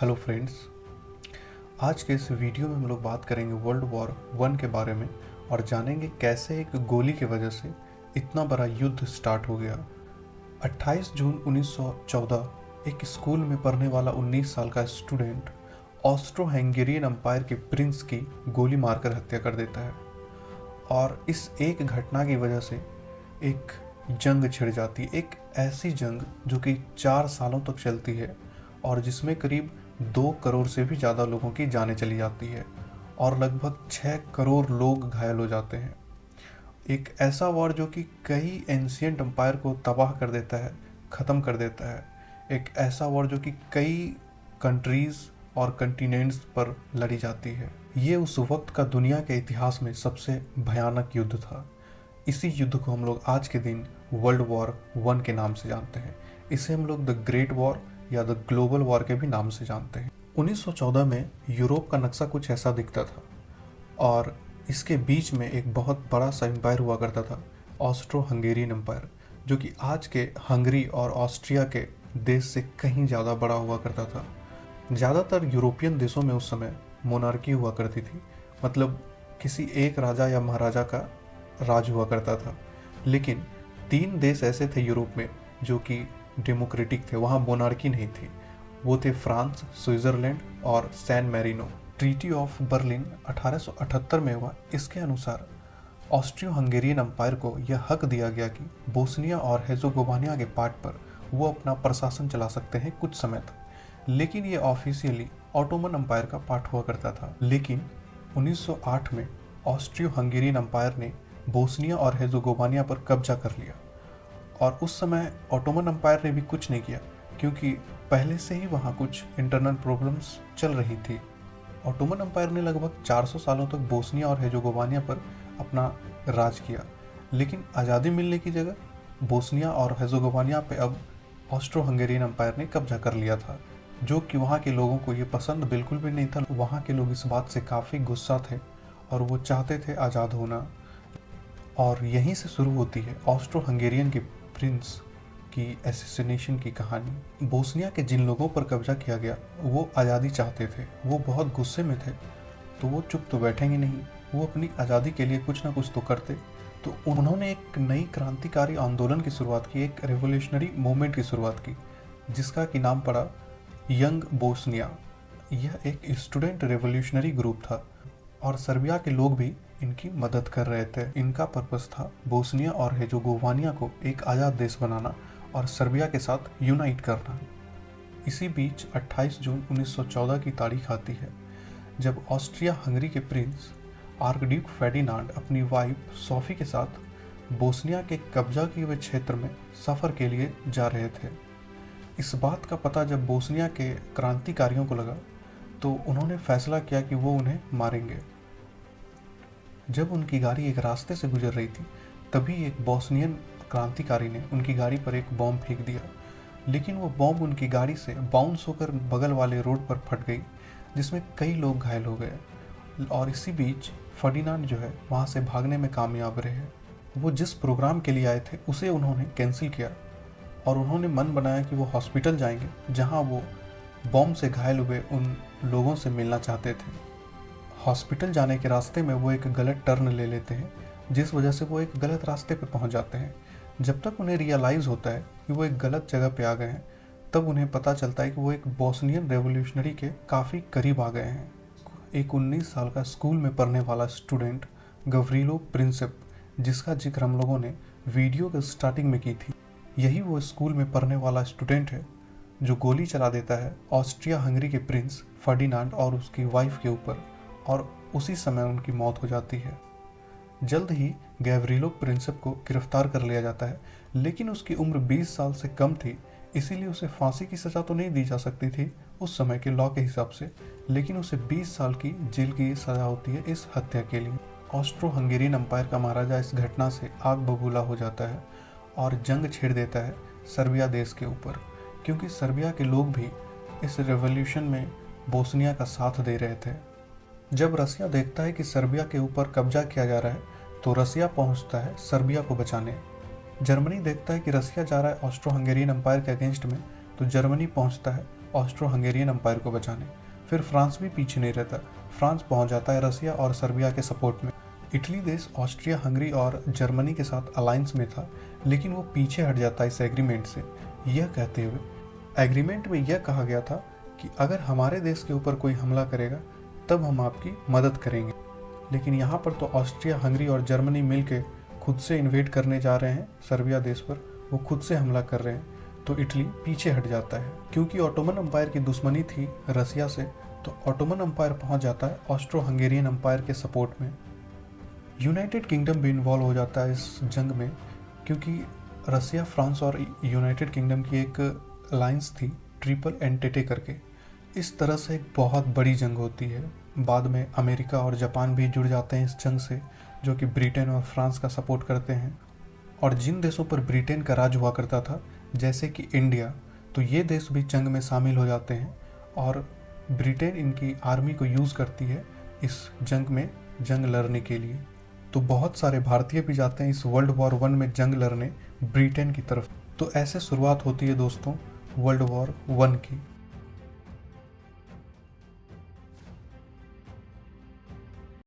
Hello friends. आज के इस वीडियो में हम लोग बात करेंगे वर्ल्ड वॉर वन के बारे में और जानेंगे कैसे एक गोली की वजह से इतना बड़ा युद्ध स्टार्ट हो गया। 28 जून 1914 एक स्कूल में पढ़ने वाला 19 साल का स्टूडेंट ऑस्ट्रो हंगेरियन एम्पायर के प्रिंस की गोली मारकर हत्या कर देता है और इस एक घटना की वजह से एक जंग छिड़ जाती है। एक ऐसी जंग जो कि 4 सालों तक चलती है और जिसमें करीब 2 करोड़ से भी ज़्यादा लोगों की जानें चली जाती है और लगभग 6 करोड़ लोग घायल हो जाते हैं। एक ऐसा वॉर जो कि कई एंशिएंट एम्पायर को तबाह कर देता है, ख़त्म कर देता है। एक ऐसा वॉर जो कि कई कंट्रीज़ और कंटिनेंट्स पर लड़ी जाती है। ये उस वक्त का दुनिया के इतिहास में सबसे भयानक युद्ध था। इसी युद्ध को हम लोग आज के दिन वर्ल्ड वॉर वन के नाम से जानते हैं। इसे हम लोग द ग्रेट वॉर या द ग्लोबल वॉर के भी नाम से जानते हैं। 1914 में यूरोप का नक्शा कुछ ऐसा दिखता था और इसके बीच में एक बहुत बड़ा सा एम्पायर हुआ करता था, ऑस्ट्रो हंगेरियन एम्पायर, जो कि आज के हंगरी और ऑस्ट्रिया के देश से कहीं ज़्यादा बड़ा हुआ करता था। ज़्यादातर यूरोपियन देशों में उस समय मोनार्की हुआ करती थी, मतलब किसी एक राजा या महाराजा का राज हुआ करता था। लेकिन 3 देश ऐसे थे यूरोप में जो कि डेमोक्रेटिक थे, वहाँ मोनार्की नहीं थी। वो थे फ्रांस, स्विट्जरलैंड और San Marino. Treaty of Berlin 1878 में हुआ। इसके अनुसार ऑस्ट्रियो हंगेरियन एम्पायर को यह हक दिया गया कि बोस्निया और हेर्ज़ेगोविना के पार्ट पर वो अपना प्रशासन चला सकते हैं कुछ समय तक, लेकिन ये ऑफिशियली ऑटोमन एम्पायर का पार्ट हुआ करता था। लेकिन 1908 में ऑस्ट्रियो हंगेरियन एम्पायर ने बोस्निया और हेर्ज़ेगोविना पर कब्जा कर लिया और उस समय ऑटोमन एम्पायर ने भी कुछ नहीं किया क्योंकि पहले से ही वहाँ कुछ इंटरनल प्रॉब्लम्स चल रही थी। ऑटोमन एम्पायर ने लगभग 400 सालों तक बोस्निया और हेर्ज़ेगोविना पर अपना राज किया, लेकिन आज़ादी मिलने की जगह बोस्निया और हेर्ज़ेगोविना पे अब ऑस्ट्रो हंगेरियन एम्पायर ने कब्जा कर लिया था, जो कि वहाँ के लोगों को ये पसंद बिल्कुल भी नहीं था। वहाँ के लोग इस बात से काफ़ी गुस्सा थे और वो चाहते थे आज़ाद होना। और यहीं से शुरू होती है ऑस्ट्रो हंगेरियन के प्रिंस की एसेसिनेशन की कहानी। बोस्निया के जिन लोगों पर कब्जा किया गया वो आज़ादी चाहते थे, वो बहुत गुस्से में थे, तो वो चुप तो बैठेंगे नहीं, वो अपनी आज़ादी के लिए कुछ ना कुछ तो करते। तो उन्होंने एक नई क्रांतिकारी आंदोलन की शुरुआत की, एक रेवोल्यूशनरी मूवमेंट की शुरुआत की, जिसका कि नाम पड़ा यंग बोस्निया। यह एक स्टूडेंट रेवोल्यूशनरी ग्रुप था और सर्बिया के लोग भी इनकी मदद कर रहे थे। इनका पर्पस था बोस्निया और हेर्ज़ेगोविना को एक आज़ाद देश बनाना और सर्बिया के साथ यूनाइट करना। इसी बीच 28 जून 1914 की तारीख आती है जब ऑस्ट्रिया हंगरी के प्रिंस आर्कड्यूक फेर्डिनांड अपनी वाइफ सोफी के साथ बोस्निया के कब्जा किए हुए क्षेत्र में सफ़र के लिए जा रहे थे। इस बात का पता जब बोस्निया के क्रांतिकारियों को लगा तो उन्होंने फैसला किया कि वो उन्हें मारेंगे। जब उनकी गाड़ी एक रास्ते से गुजर रही थी तभी एक बोस्नियन क्रांतिकारी ने उनकी गाड़ी पर एक बॉम्ब फेंक दिया, लेकिन वो बॉम्ब उनकी गाड़ी से बाउंस होकर बगल वाले रोड पर फट गई, जिसमें कई लोग घायल हो गए। और इसी बीच फर्डिनांड जो है वहाँ से भागने में कामयाब रहे। वो जिस प्रोग्राम के लिए आए थे उसे उन्होंने कैंसिल किया और उन्होंने मन बनाया कि वो हॉस्पिटल जाएंगे जहाँ वो बॉम्ब से घायल हुए उन लोगों से मिलना चाहते थे। हॉस्पिटल जाने के रास्ते में वो एक गलत टर्न ले लेते हैं, जिस वजह से वो एक गलत रास्ते पर पहुंच जाते हैं। जब तक उन्हें रियलाइज़ होता है कि वो एक गलत जगह पे आ गए हैं, तब उन्हें पता चलता है कि वो एक बोस्नियन रेवोल्यूशनरी के काफ़ी करीब आ गए हैं। एक 19 साल का स्कूल में पढ़ने वाला स्टूडेंट गवरीलो प्रिंसिप, जिसका जिक्र हम लोगों ने वीडियो के स्टार्टिंग में की थी, यही वो स्कूल में पढ़ने वाला स्टूडेंट है जो गोली चला देता है ऑस्ट्रिया हंगरी के प्रिंस फर्डिनांड और उसकी वाइफ के ऊपर, और उसी समय उनकी मौत हो जाती है। जल्द ही गैवरीलो प्रिंसिप को गिरफ्तार कर लिया जाता है, लेकिन उसकी उम्र 20 साल से कम थी, इसीलिए उसे फांसी की सज़ा तो नहीं दी जा सकती थी उस समय के लॉ के हिसाब से, लेकिन उसे 20 साल की जेल की सज़ा होती है इस हत्या के लिए। ऑस्ट्रो हंगेरियन एम्पायर का महाराजा इस घटना से आग बबूला हो जाता है और जंग छेड़ देता है सर्बिया देश के ऊपर, क्योंकि सर्बिया के लोग भी इस रेवोल्यूशन में बोस्निया का साथ दे रहे थे। जब रसिया देखता है कि सर्बिया के ऊपर कब्जा किया जा रहा है तो रसिया पहुंचता है सर्बिया को बचाने। जर्मनी देखता है कि रसिया जा रहा है ऑस्ट्रो हंगेरियन एम्पायर के अगेंस्ट में, तो जर्मनी पहुंचता है ऑस्ट्रो हंगेरियन एम्पायर को बचाने। फिर फ्रांस भी पीछे नहीं रहता, फ्रांस पहुंच जाता है रसिया और सर्बिया के सपोर्ट में। इटली देश ऑस्ट्रिया हंगरी और जर्मनी के साथ अलायंस में था, लेकिन वो पीछे हट जाता है इस एग्रीमेंट से, यह कहते हुए एग्रीमेंट में यह कहा गया था कि अगर हमारे देश के ऊपर कोई हमला करेगा तब हम आपकी मदद करेंगे। लेकिन यहाँ पर तो ऑस्ट्रिया हंगरी और जर्मनी मिलकर खुद से इन्वेड करने जा रहे हैं सर्बिया देश पर, वो खुद से हमला कर रहे हैं, तो इटली पीछे हट जाता है। क्योंकि ऑटोमन एम्पायर की दुश्मनी थी रसिया से, तो ऑटोमन एम्पायर पहुंच जाता है ऑस्ट्रो हंगेरियन एम्पायर के सपोर्ट में। यूनाइटेड किंगडम भी इन्वॉल्व हो जाता है इस जंग में, क्योंकि रसिया, फ्रांस और यूनाइटेड किंगडम की एक अलायंस थी ट्रिपल एंटेटे करके। इस तरह से एक बहुत बड़ी जंग होती है। बाद में अमेरिका और जापान भी जुड़ जाते हैं इस जंग से, जो कि ब्रिटेन और फ्रांस का सपोर्ट करते हैं। और जिन देशों पर ब्रिटेन का राज हुआ करता था, जैसे कि इंडिया, तो ये देश भी जंग में शामिल हो जाते हैं और ब्रिटेन इनकी आर्मी को यूज़ करती है इस जंग में जंग लड़ने के लिए। तो बहुत सारे भारतीय भी जाते हैं इस वर्ल्ड वॉर 1 में जंग लड़ने ब्रिटेन की तरफ। तो ऐसे शुरुआत होती है दोस्तों वर्ल्ड वॉर 1 की।